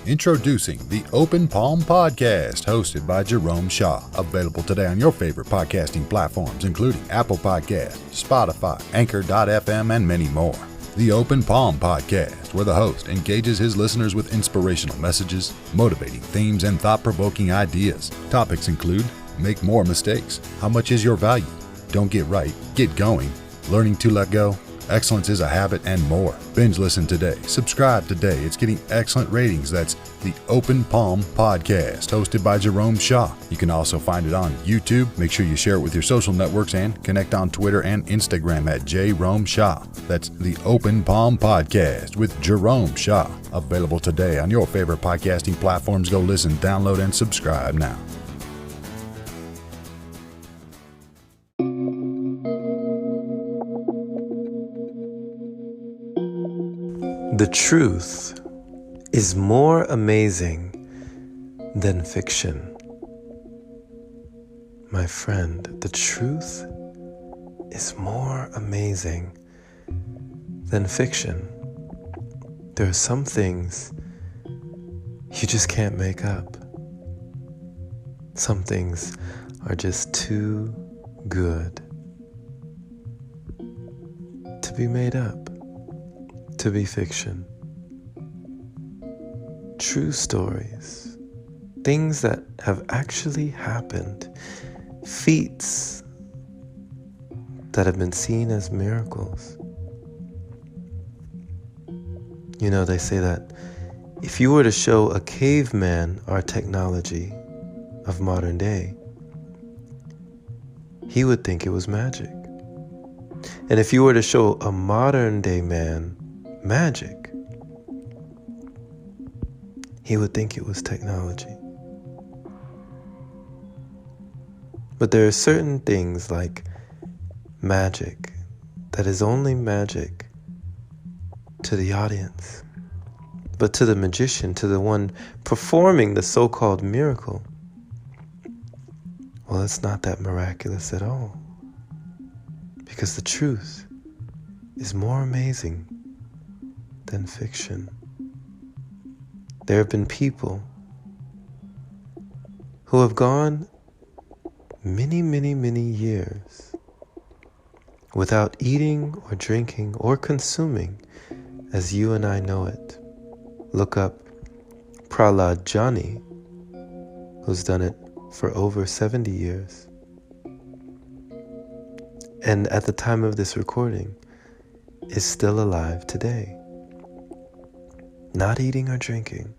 Introducing the Open Palm Podcast, hosted by Jerome Shaw. Available today on your favorite podcasting platforms, including Apple Podcasts, Spotify, Anchor.fm, and many more. The Open Palm Podcast, where the host engages his listeners with inspirational messages, motivating themes, and thought-provoking ideas. Topics include: make more mistakes, how much is your value, don't get right, get going, learning to let go, excellence is a habit, and more. Binge listen today. Subscribe today. It's getting excellent ratings. That's the Open Palm Podcast, hosted by Jerome Shaw. You can also find it on YouTube. Make sure you share it with your social networks and connect on Twitter and Instagram at Jerome Shaw. That's the Open Palm Podcast with Jerome Shaw. Available today on your favorite podcasting platforms. Go listen, download, and subscribe now. The truth is more amazing than fiction. My friend, the truth is more amazing than fiction. There are some things you just can't make up. Some things are just too good to be made up, to be fiction. True stories, things that have actually happened, feats that have been seen as miracles. You know, they say that if you were to show a caveman our technology of modern day, he would think it was magic. And if you were to show a modern day man magic, he would think it was technology. But there are certain things like magic that is only magic to the audience. But to the magician, to the one performing the so-called miracle, well, it's not that miraculous at all. Because the truth is more amazing than fiction. There have been people who have gone many, many, many years without eating or drinking or consuming as you and I know it. Look up Prahlad Jani, who's done it for over 70 years. And at the time of this recording, is still alive today. Not eating or drinking,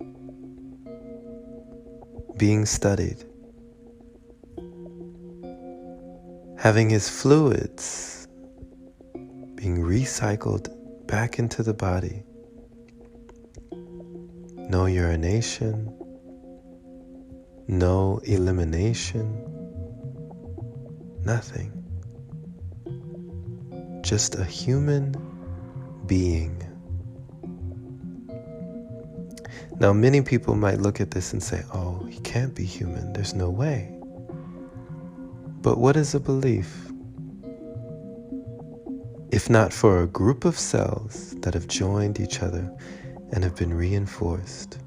being studied, having his fluids being recycled back into the body. No urination, no elimination, nothing. Just a human being. Now, many people might look at this and say, oh, he can't be human. There's no way. But what is a belief? If not for a group of cells that have joined each other and have been reinforced.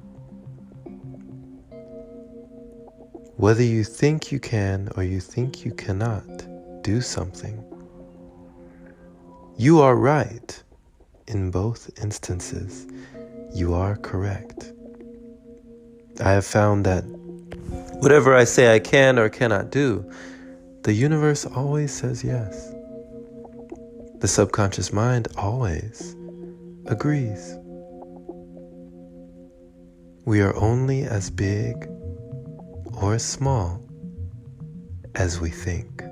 Whether you think you can or you think you cannot do something, you are right in both instances. You are correct. I have found that whatever I say I can or cannot do, the universe always says yes. The subconscious mind always agrees. We are only as big or as small as we think.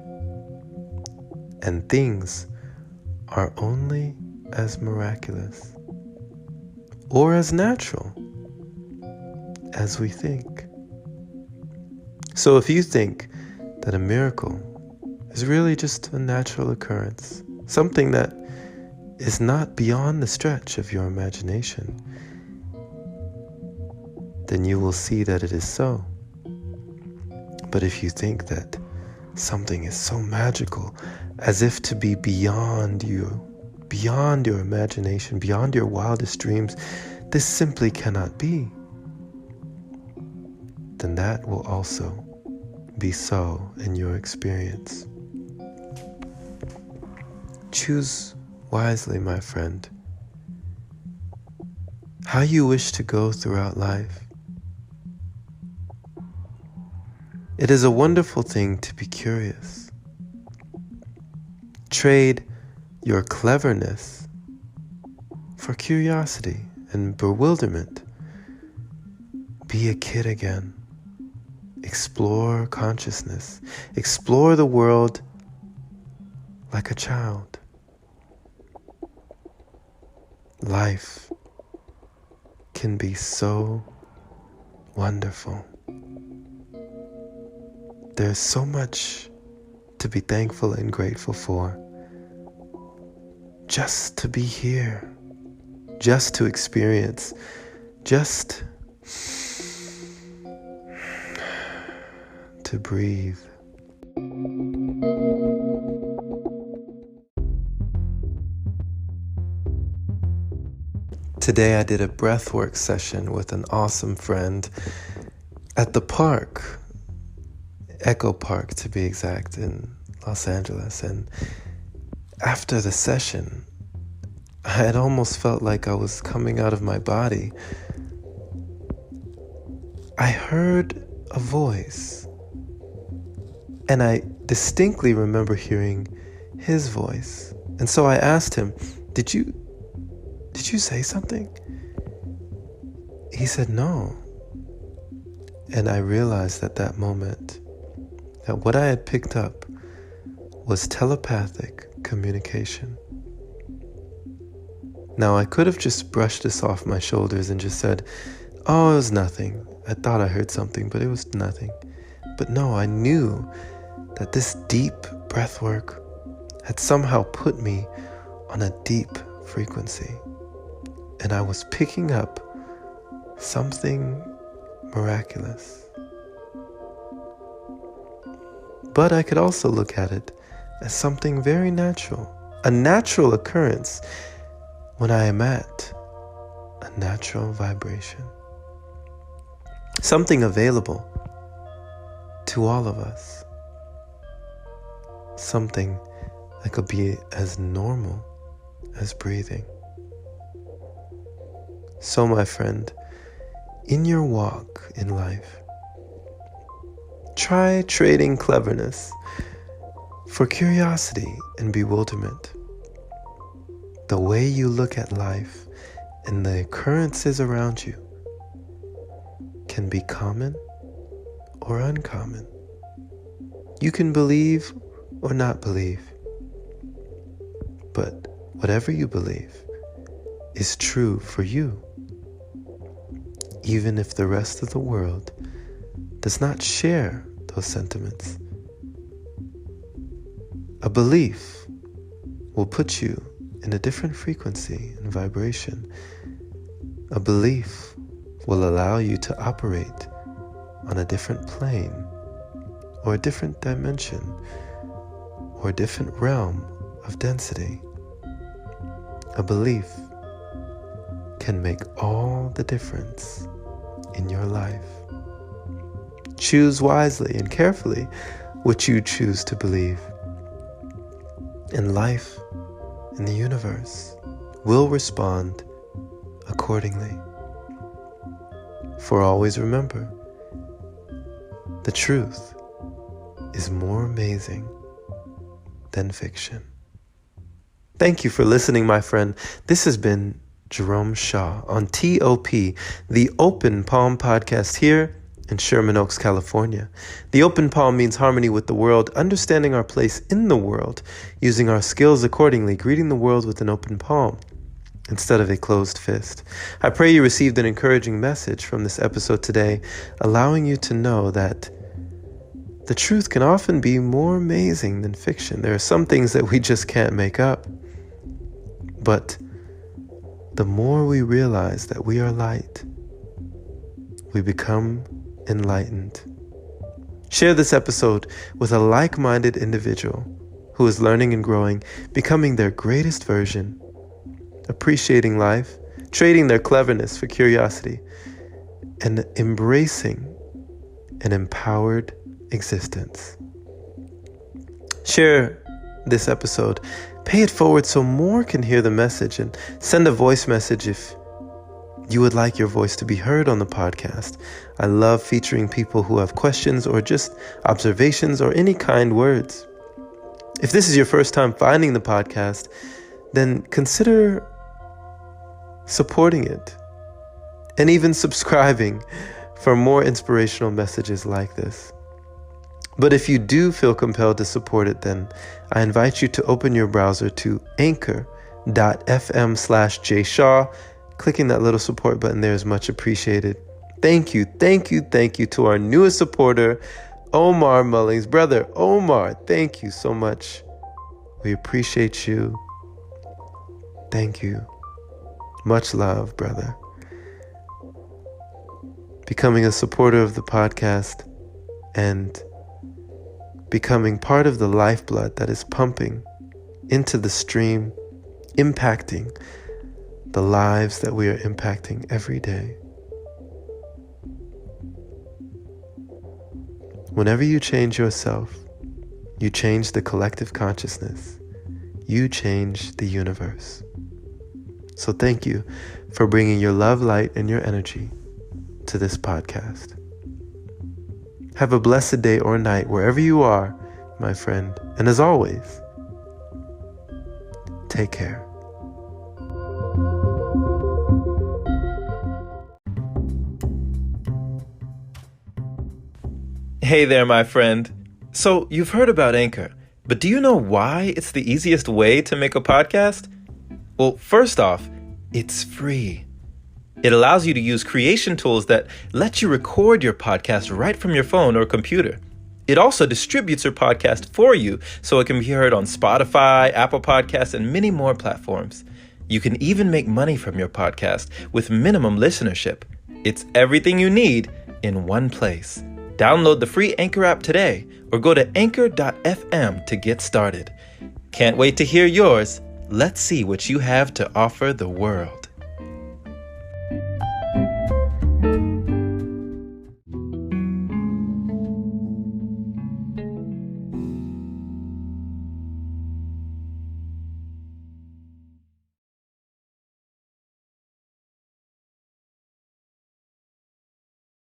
And things are only as miraculous or as natural as we think. So if you think that a miracle is really just a natural occurrence, something that is not beyond the stretch of your imagination, then you will see that it is so. But if you think that something is so magical, as if to be beyond you, beyond your imagination, beyond your wildest dreams, this simply cannot be. then that will also be so in your experience. Choose wisely, my friend, how you wish to go throughout life. It is a wonderful thing to be curious. Trade your cleverness for curiosity and bewilderment. Be a kid again. Explore consciousness. Explore the world like a child. Life can be so wonderful. There's so much to be thankful and grateful for. Just to be here. Just to experience. Just to breathe. Today I did a breathwork session with an awesome friend at the park, Echo Park to be exact, in Los Angeles. And after the session, I had almost felt like I was coming out of my body. I heard a voice, and I distinctly remember hearing his voice. And so I asked him, Did you say something? He said no. And I realized at that moment that what I had picked up was telepathic communication. Now, I could have just brushed this off my shoulders and just said, oh, it was nothing. I thought I heard something, but it was nothing. But no, I knew that this deep breath work had somehow put me on a deep frequency. And I was picking up something miraculous. But I could also look at it as something very natural, a natural occurrence when I am at a natural vibration. Something available to all of us. Something that could be as normal as breathing. So, my friend, in your walk in life, try trading cleverness for curiosity and bewilderment. The way you look at life and the occurrences around you can be common or uncommon. You can believe or not believe, but whatever you believe is true for you, even if the rest of the world does not share those sentiments. A belief will put you in a different frequency and vibration. A belief will allow you to operate on a different plane, or a different dimension, or a different realm of density. A belief can make all the difference in your life. Choose wisely and carefully what you choose to believe. And life and the universe will respond accordingly. For always remember, the truth is more amazing than fiction. Thank you for listening, my friend. This has been Jerome Shaw on TOP, the Open Palm Podcast here in Sherman Oaks, California. The open palm means harmony with the world, understanding our place in the world, using our skills accordingly, greeting the world with an open palm instead of a closed fist. I pray you received an encouraging message from this episode today, allowing you to know that the truth can often be more amazing than fiction. There are some things that we just can't make up. But the more we realize that we are light, we become enlightened. Share this episode with a like-minded individual who is learning and growing, becoming their greatest version, appreciating life, trading their cleverness for curiosity, and embracing an empowered existence. Share this episode. Pay it forward so more can hear the message, and send a voice message if you would like your voice to be heard on the podcast. I love featuring people who have questions or just observations or any kind words. If this is your first time finding the podcast, then consider supporting it and even subscribing for more inspirational messages like this. But if you do feel compelled to support it, then I invite you to open your browser to anchor.fm/jshaw. Clicking that little support button there is much appreciated. Thank you to our newest supporter, Omar Mullings. Brother Omar, thank you so much. We appreciate you. Thank you. Much love, brother. Becoming a supporter of the podcast and becoming part of the lifeblood that is pumping into the stream, impacting the lives that we are impacting every day. Whenever you change yourself, you change the collective consciousness. You change the universe. So thank you for bringing your love, light, and your energy to this podcast. Have a blessed day or night wherever you are, my friend. And as always, take care. Hey there, my friend. So, you've heard about Anchor, but do you know why it's the easiest way to make a podcast? Well, first off, it's free. It allows you to use creation tools that let you record your podcast right from your phone or computer. It also distributes your podcast for you so it can be heard on Spotify, Apple Podcasts, and many more platforms. You can even make money from your podcast with minimum listenership. It's everything you need in one place. Download the free Anchor app today or go to anchor.fm to get started. Can't wait to hear yours. Let's see what you have to offer the world.